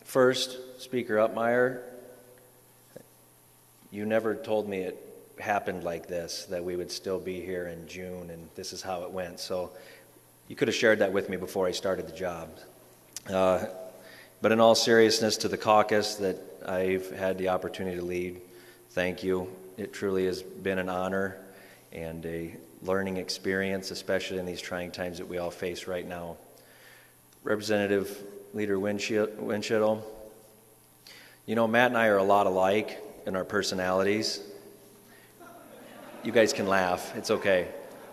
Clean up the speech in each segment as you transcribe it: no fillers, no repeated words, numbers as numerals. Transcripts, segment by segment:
First, Speaker Upmeyer, you never told me it happened like this, that we would still be here in June, and this is how it went. So you could have shared that with me before I started the job. But in all seriousness, to the caucus that I've had the opportunity to lead, thank you. It truly has been an honor and a learning experience, especially in these trying times that we all face right now. Representative Leader Winchittle, you know, Matt and I are a lot alike in our personalities. You guys can laugh. It's okay.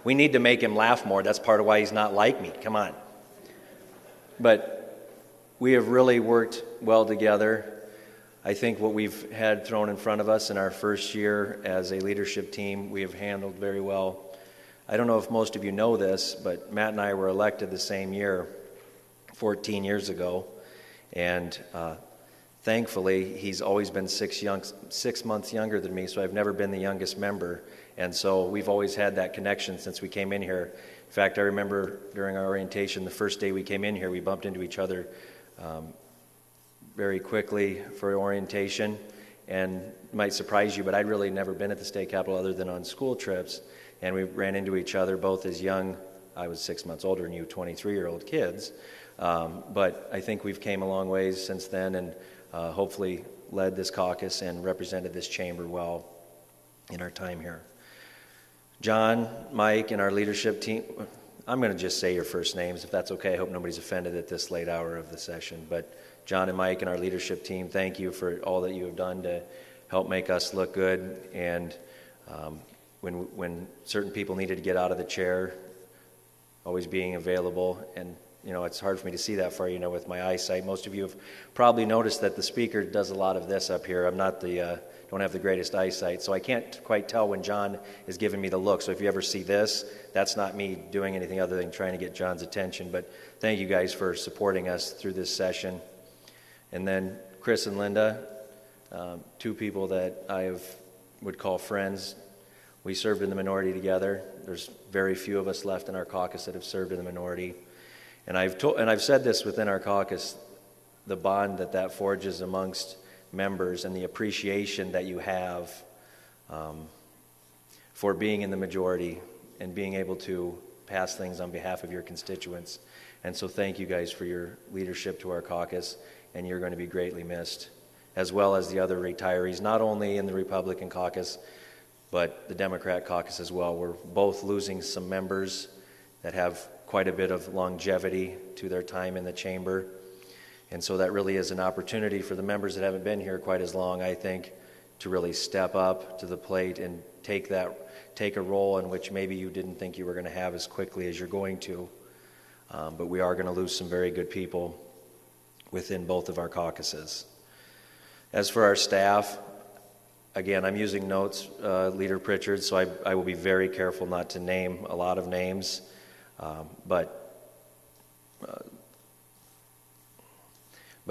We need to make him laugh more. That's part of why he's not like me. Come on. But we have really worked well together. I think what we've had thrown in front of us in our first year as a leadership team, we have handled very well. I don't know if most of you know this, but Matt and I were elected the same year, 14 years ago, and thankfully he's always been 6 months younger than me, so I've never been the youngest member, and so we've always had that connection since we came in here. In fact, I remember during our orientation, the first day we came in here, we bumped into each other very quickly for orientation, and it might surprise you, but I'd really never been at the state capitol other than on school trips, and we ran into each other both as young, I was 6 months older than you, 23-year-old kids. But I think we've came a long ways since then, and hopefully led this caucus and represented this chamber well in our time here. John, Mike, and our leadership team, I'm going to just say your first names if that's okay. I hope nobody's offended at this late hour of the session. But John and Mike and our leadership team, thank you for all that you have done to help make us look good. And when certain people needed to get out of the chair, always being available. And you know, it's hard for me to see that far, you know, with my eyesight. Most of you have probably noticed that the speaker does a lot of this up here. I'm not don't have the greatest eyesight, so I can't quite tell when John is giving me the look. So if you ever see this, that's not me doing anything other than trying to get John's attention. But thank you guys for supporting us through this session. And then Chris and Linda, two people that would call friends. We served in the minority together. There's very few of us left in our caucus that have served in the minority. And I've said this within our caucus, the bond that forges amongst members and the appreciation that you have for being in the majority and being able to pass things on behalf of your constituents. And so thank you guys for your leadership to our caucus, and you're going to be greatly missed, as well as the other retirees, not only in the Republican caucus, but the Democrat caucus as well. We're both losing some members that have quite a bit of longevity to their time in the chamber. And so that really is an opportunity for the members that haven't been here quite as long, I think, to really step up to the plate and take a role in which maybe you didn't think you were going to have as quickly as you're going to. But we are going to lose some very good people within both of our caucuses. As for our staff, again, I'm using notes, Leader Pritchard, so I will be very careful not to name a lot of names. But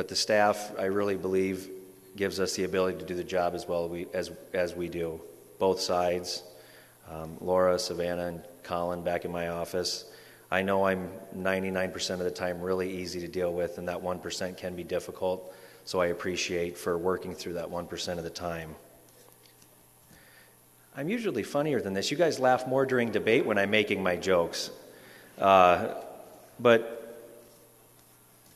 the staff, I really believe, gives us the ability to do the job as well as we do. Both sides, Laura, Savannah, and Colin back in my office. I know I'm 99% of the time really easy to deal with, and that 1% can be difficult, so I appreciate for working through that 1% of the time. I'm usually funnier than this. You guys laugh more during debate when I'm making my jokes. But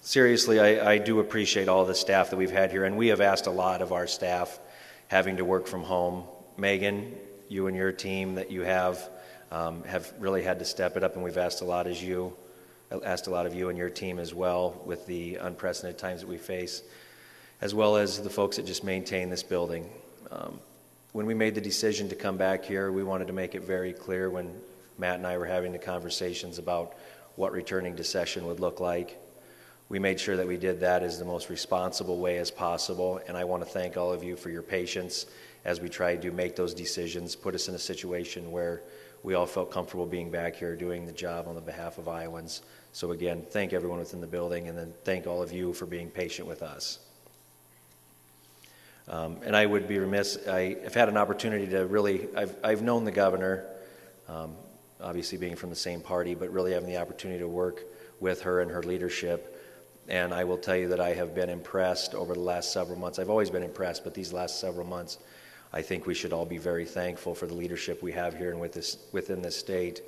seriously, I do appreciate all the staff that we've had here, and we have asked a lot of our staff having to work from home. Megan, you and your team that you have really had to step it up, and we've asked a lot of you and your team as well with the unprecedented times that we face, as well as the folks that just maintain this building. When we made the decision to come back here, we wanted to make it very clear when Matt and I were having the conversations about what returning to session would look like. We made sure that we did that as the most responsible way as possible, and I want to thank all of you for your patience as we tried to make those decisions, put us in a situation where we all felt comfortable being back here doing the job on the behalf of Iowans. So again, thank everyone within the building, and then thank all of you for being patient with us. And I would be remiss, I've had an opportunity to really, I've known the governor, obviously being from the same party, but really having the opportunity to work with her and her leadership And I will tell you that I have been impressed over the last several months. I've always been impressed, but these last several months, I think we should all be very thankful for the leadership we have here and within this state,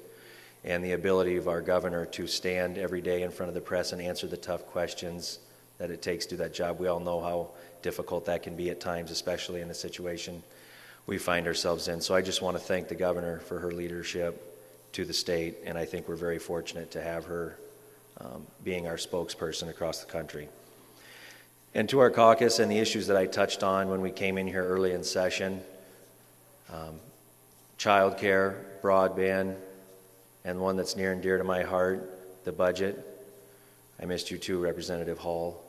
and the ability of our governor to stand every day in front of the press and answer the tough questions that it takes to do that job. We all know how difficult that can be at times, especially in the situation we find ourselves in. So I just want to thank the governor for her leadership to the state, and I think we're very fortunate to have her being our spokesperson across the country. And to our caucus and the issues that I touched on when we came in here early in session, child care, broadband, and one that's near and dear to my heart, the budget. I missed you too, Representative Hall.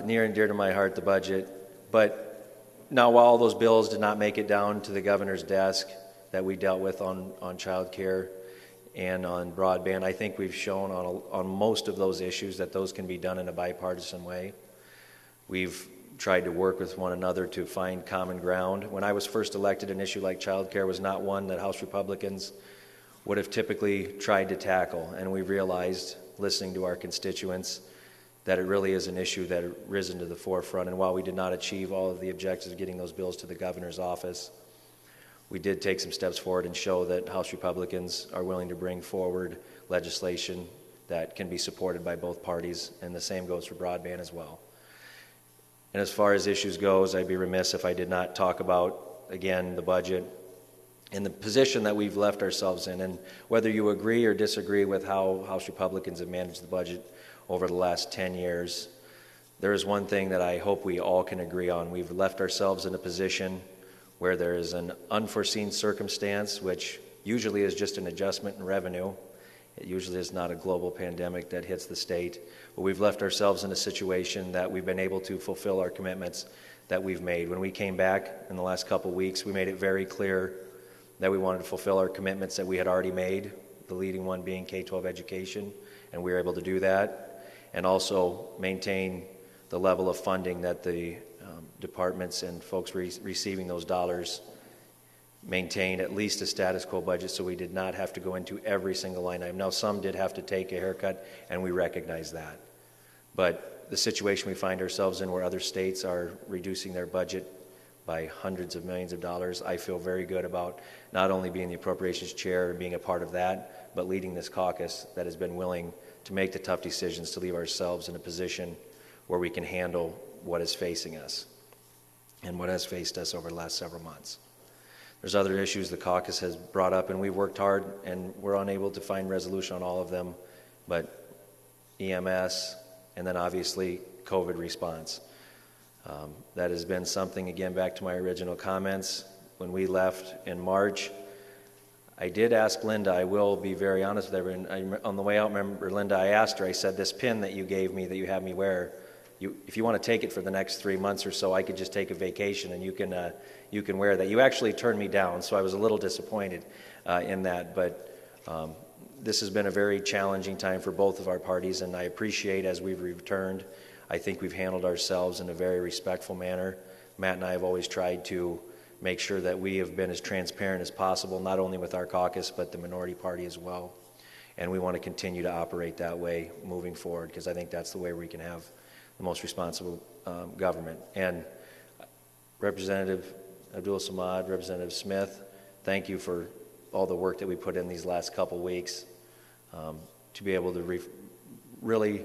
Near and dear to my heart, the budget. But now, while those bills did not make it down to the governor's desk that we dealt with on child care and on broadband, I think we've shown on most of those issues that those can be done in a bipartisan way. We've tried to work with one another to find common ground. When I was first elected, an issue like child care was not one that House Republicans would have typically tried to tackle, and we realized, listening to our constituents, that it really is an issue that has risen to the forefront. And while we did not achieve all of the objectives of getting those bills to the governor's office, we did take some steps forward and show that House Republicans are willing to bring forward legislation that can be supported by both parties, and the same goes for broadband as well. And as far as issues goes, I'd be remiss if I did not talk about, again, the budget and the position that we've left ourselves in. And whether you agree or disagree with how House Republicans have managed the budget over the last 10 years, there is one thing that I hope we all can agree on. We've left ourselves in a position where there is an unforeseen circumstance, which usually is just an adjustment in revenue. It usually is not a global pandemic that hits the state. But we've left ourselves in a situation that we've been able to fulfill our commitments that we've made. When we came back in the last couple of weeks, we made it very clear that we wanted to fulfill our commitments that we had already made, the leading one being K-12 education, and we were able to do that, and also maintain the level of funding that the departments and folks receiving those dollars maintained at least a status quo budget, so we did not have to go into every single line item. Now, some did have to take a haircut, and we recognize that. But the situation we find ourselves in, where other states are reducing their budget by hundreds of millions of dollars, I feel very good about not only being the appropriations chair and being a part of that, but leading this caucus that has been willing to make the tough decisions to leave ourselves in a position where we can handle what is facing us and what has faced us over the last several months. There's other issues the caucus has brought up, and we've worked hard, and we're unable to find resolution on all of them, but EMS, and then obviously COVID response. That has been something, again, back to my original comments. When we left in March, I did ask Linda, I will be very honest with everyone, on the way out, remember, Linda, I asked her, I said, this pin that you gave me, that you had me wear, if you want to take it for the next 3 months or so, I could just take a vacation and you can wear that. You actually turned me down, so I was a little disappointed in that. But this has been a very challenging time for both of our parties, and I appreciate, as we've returned, I think we've handled ourselves in a very respectful manner. Matt and I have always tried to make sure that we have been as transparent as possible, not only with our caucus, but the minority party as well. And we want to continue to operate that way moving forward, because I think that's the way we can have the most responsible government. And Representative Abdul Samad, Representative Smith, thank you for all the work that we put in these last couple weeks to be able to really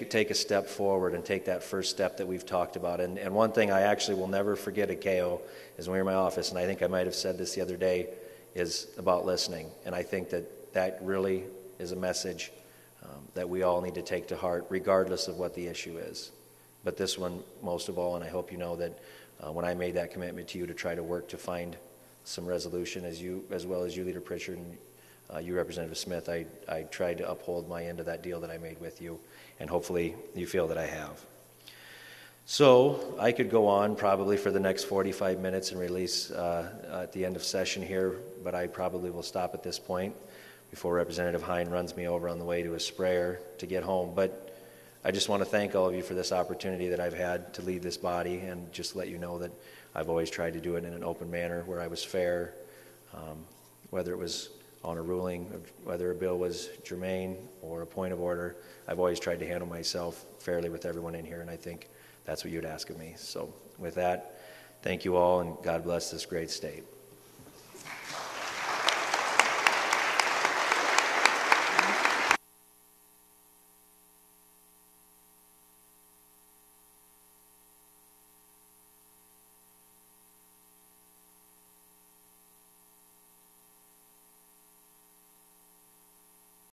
take a step forward and take that first step that we've talked about. And one thing I actually will never forget at KO is when we were in my office, and I think I might have said this the other day, is about listening. And I think that really is a message that we all need to take to heart, regardless of what the issue is. But this one most of all, and I hope you know that when I made that commitment to you to try to work to find some resolution, as well as you, Leader Pritchard, and you, Representative Smith, I tried to uphold my end of that deal that I made with you, and hopefully you feel that I have. So I could go on probably for the next 45 minutes and release at the end of session here, but I probably will stop at this point before Representative Hine runs me over on the way to a sprayer to get home. But I just want to thank all of you for this opportunity that I've had to lead this body, and just let you know that I've always tried to do it in an open manner where I was fair, whether it was on a ruling, whether a bill was germane or a point of order. I've always tried to handle myself fairly with everyone in here, and I think that's what you'd ask of me. So with that, thank you all, and God bless this great state.